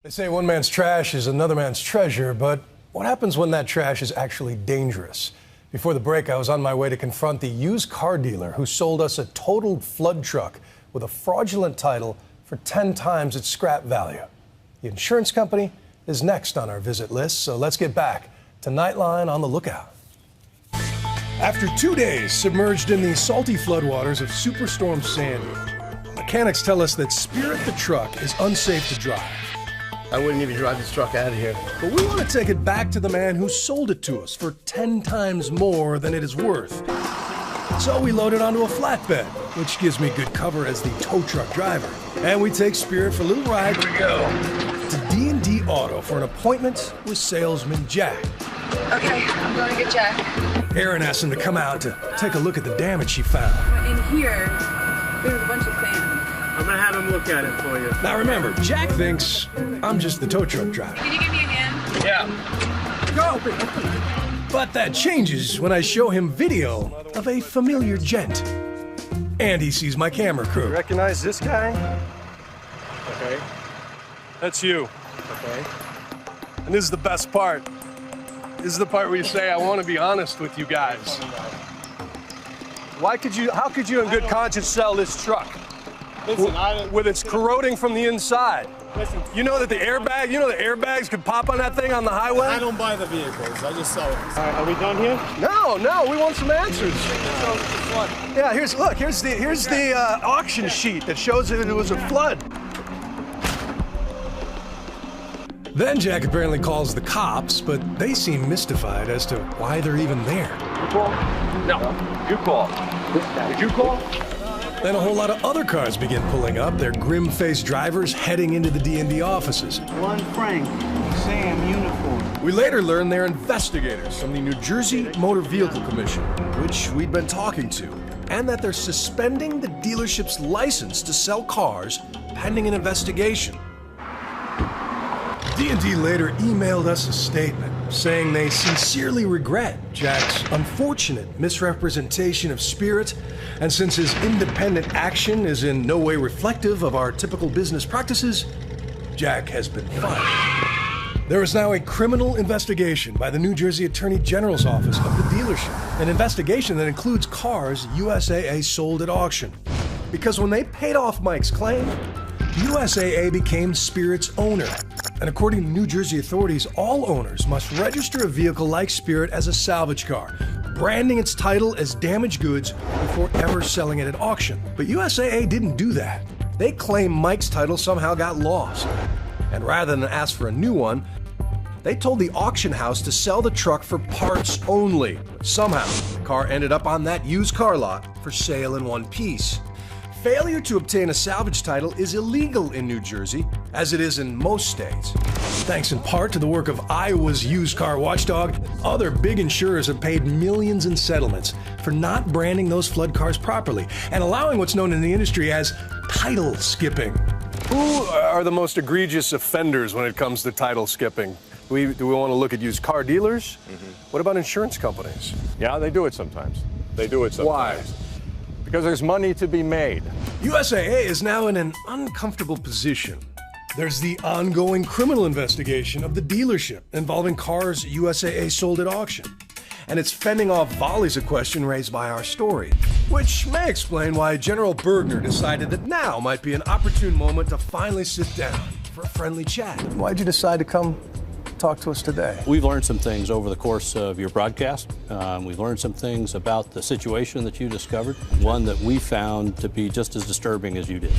They say one man's trash is another man's treasure, but what happens when that trash is actually dangerous? Before the break, I was on my way to confront the used car dealer who sold us a totaled flood truck with a fraudulent title for 10 times its scrap value. The insurance company is next on our visit list, so let's get back to Nightline on the Lookout. After 2 days submerged in the salty floodwaters of Superstorm Sandy, mechanics tell us that Spirit the truck is unsafe to drive. I wouldn't even drive this truck out of here. But we want to take it back to the man who sold it to us for 10 times more than it is worth. So we load it onto a flatbed, which gives me good cover as the tow truck driver. And we take Spirit for a little ride. Here we go. To D&D Auto for an appointment with salesman Jack. Okay, I'm going to get Jack. Erin asked him to come out to take a look at the damage she found. In here, there's a bunch of sand. I'm gonna have him look at it for you. Now remember, Jack thinks I'm just the tow truck driver. Can you give me a hand? Yeah. Go! But that changes when I show him video of a familiar gent. And he sees my camera crew. Recognize this guy? Okay. That's you. Okay. And this is the best part. This is the part where you say, I want to be honest with you guys. How could you in good conscience sell this truck? Listen, with its corroding from the inside. Listen. You know that the airbags could pop on that thing on the highway? I don't buy the vehicles. I just sell them. All right, are we done here? No, we want some answers. Yeah, here's the auction sheet that shows that it was a flood. Then Jack apparently calls the cops, but they seem mystified as to why they're even there. You call? No, you call. Did you call? Then a whole lot of other cars begin pulling up, their grim-faced drivers heading into the D&D offices. One Frank, Sam uniform. We later learn they're investigators from the New Jersey Motor Vehicle Commission, which we'd been talking to, and that they're suspending the dealership's license to sell cars pending an investigation. D&D later emailed us a statement saying they sincerely regret Jack's unfortunate misrepresentation of Spirit, and since his independent action is in no way reflective of our typical business practices, Jack has been fired. There is now a criminal investigation by the New Jersey Attorney General's office of the dealership, an investigation that includes cars USAA sold at auction. Because when they paid off Mike's claim, USAA became Spirit's owner. And according to New Jersey authorities, all owners must register a vehicle like Spirit as a salvage car, branding its title as damaged goods before ever selling it at auction. But USAA didn't do that. They claim Mike's title somehow got lost. And rather than ask for a new one, they told the auction house to sell the truck for parts only. But somehow, the car ended up on that used car lot for sale in one piece. Failure to obtain a salvage title is illegal in New Jersey, as it is in most states. Thanks in part to the work of Iowa's used car watchdog, other big insurers have paid millions in settlements for not branding those flood cars properly and allowing what's known in the industry as title skipping. Who are the most egregious offenders when it comes to title skipping? Do we want to look at used car dealers? Mm-hmm. What about insurance companies? Yeah, they do it sometimes. Why? Because there's money to be made. USAA is now in an uncomfortable position. There's the ongoing criminal investigation of the dealership involving cars USAA sold at auction. And it's fending off volleys of questions raised by our story, which may explain why General Bergner decided that now might be an opportune moment to finally sit down for a friendly chat. Why'd you decide to come talk to us today? We've learned some things over the course of your broadcast. We've learned some things about the situation that you discovered, one that we found to be just as disturbing as you did.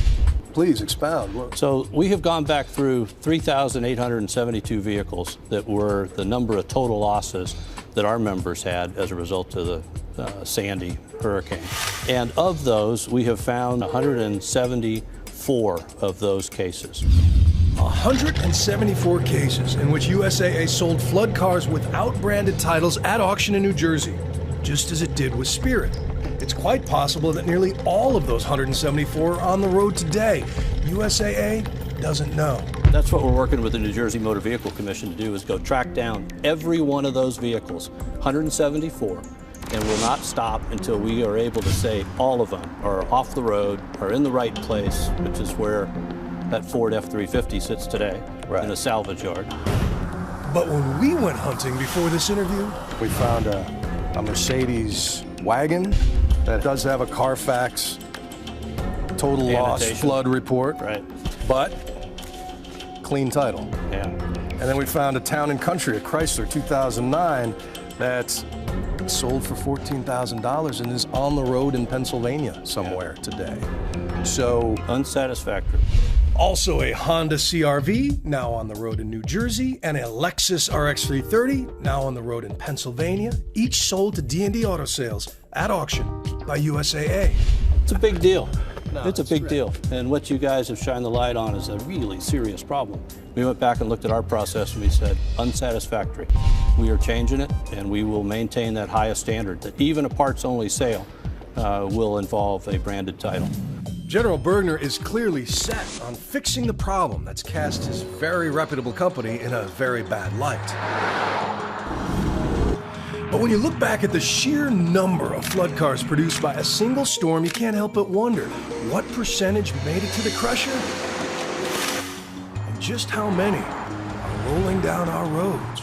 Please expound. So we have gone back through 3,872 vehicles that were the number of total losses that our members had as a result of the Sandy hurricane. And of those, we have found 174 of those cases. 174 cases in which USAA sold flood cars without branded titles at auction in New Jersey, just as it did with Spirit. It's quite possible that nearly all of those 174 are on the road today. USAA doesn't know. That's what we're working with the New Jersey Motor Vehicle Commission to do, is go track down every one of those vehicles, 174, and will not stop until we are able to say all of them are off the road, are in the right place, which is where That Ford F-350 sits today in a salvage yard. But when we went hunting before this interview, We found a Mercedes wagon that does have a Carfax total loss Annotation. flood report, Right. but clean title. Yeah. And then we found a Town and Country, a Chrysler 2009, that's sold for $14,000 and is on the road in Pennsylvania somewhere today. So, Unsatisfactory. also a Honda CR-V, now on the road in New Jersey, and a Lexus RX 330, now on the road in Pennsylvania, each sold to D&D Auto Sales at auction by USAA. It's a big deal. It's a big deal. And what you guys have shined the light on is a really serious problem. We went back and looked at our process and we said, unsatisfactory. We are changing it, and we will maintain that highest standard that even a parts-only sale will involve a branded title. General Bergner is clearly set on fixing the problem that's cast his very reputable company in a very bad light. But when you look back at the sheer number of flood cars produced by a single storm, you can't help but wonder what percentage made it to the crusher and just how many are rolling down our roads.